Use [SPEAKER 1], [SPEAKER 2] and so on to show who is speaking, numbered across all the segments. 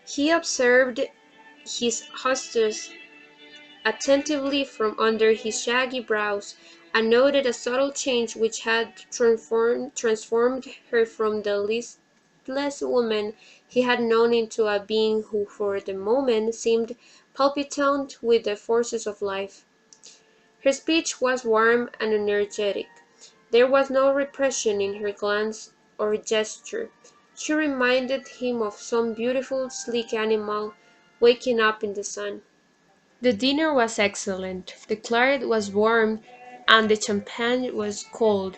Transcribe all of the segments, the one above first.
[SPEAKER 1] He observed his hostess attentively from under his shaggy brows, and noted a subtle change which had transformed her from the listless woman he had known into a being who for the moment seemed palpitant with the forces of life. Her speech was warm and energetic. There was no repression in her glance or gesture. She reminded him of some beautiful, sleek animal waking up in the sun. The dinner was excellent. The claret was warm and the champagne was cold,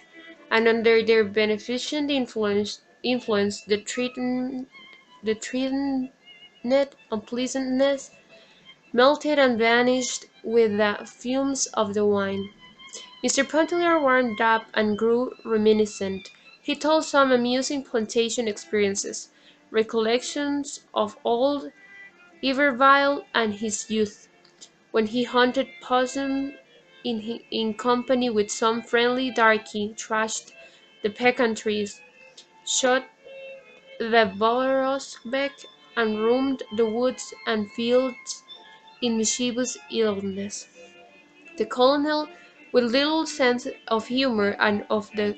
[SPEAKER 1] and under their beneficent influence the threatened unpleasantness melted and vanished with the fumes of the wine. Mr. Pontellier warmed up and grew reminiscent. He told some amusing plantation experiences, recollections of old Iberville and his youth, when he hunted possum in company with some friendly darky, thrashed the pecan trees, shot the walrus beck, and roamed the woods and fields in mischievous idleness. The colonel, with little sense of humor and of the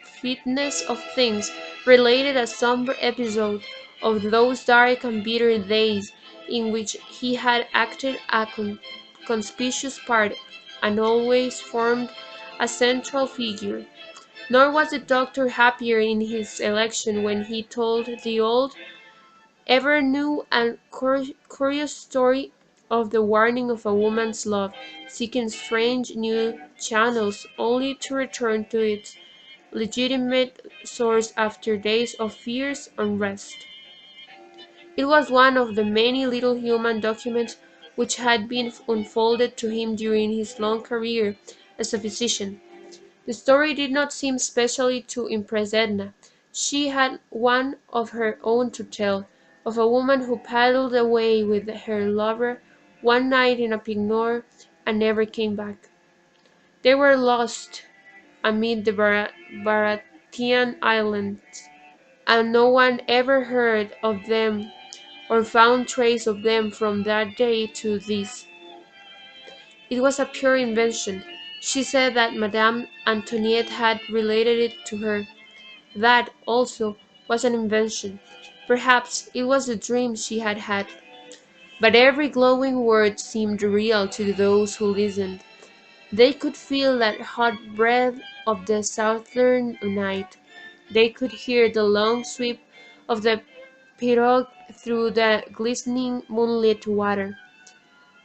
[SPEAKER 1] fitness of things, related a sombre episode of those dark and bitter days in which he had acted a conspicuous part and always formed a central figure. Nor was the doctor happier in his election when he told the old, ever new and curious story of the warning of a woman's love seeking strange new channels only to return to its legitimate source after days of fierce unrest. It was one of the many little human documents which had been unfolded to him during his long career as a physician. The story did not seem specially to impress Edna. She had one of her own to tell, of a woman who paddled away with her lover one night in a pirogue and never came back. They were lost amid the Baratian Islands, and no one ever heard of them or found trace of them from that day to this. It was a pure invention. She said that Madame Antoinette had related it to her. That, also, was an invention. Perhaps it was a dream she had had. But every glowing word seemed real to those who listened. They could feel that hot breath of the southern night. They could hear the long sweep of the pirogue through the glistening moonlit water,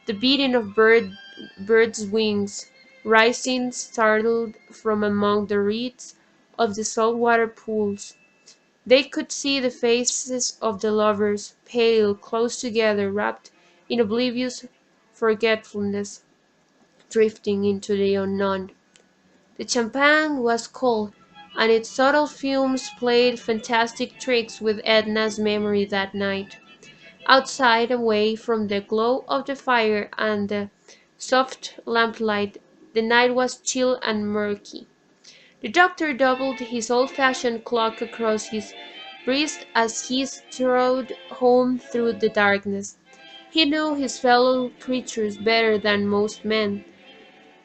[SPEAKER 1] the beating of birds' wings, rising startled from among the reeds of the saltwater pools. They could see the faces of the lovers, pale, close together, wrapped in oblivious forgetfulness, drifting into the unknown. The champagne was cold, and its subtle fumes played fantastic tricks with Edna's memory that night. Outside, away from the glow of the fire and the soft lamplight, the night was chill and murky. The doctor doubled his old-fashioned clock across his breast as he strode home through the darkness. He knew his fellow creatures better than most men,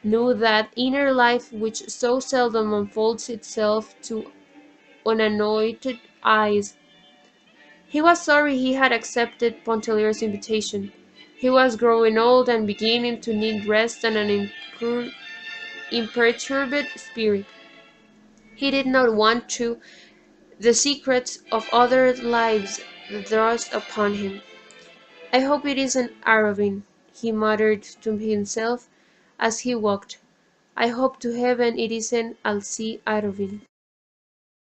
[SPEAKER 1] knew that inner life which so seldom unfolds itself to unanointed eyes. He was sorry he had accepted Pontellier's invitation. He was growing old and beginning to need rest and an imperturbed spirit. He did not want the secrets of other lives thrust upon him. "I hope it isn't Arobin," he muttered to himself as he walked. "I hope to heaven it isn't Alcée Arobin."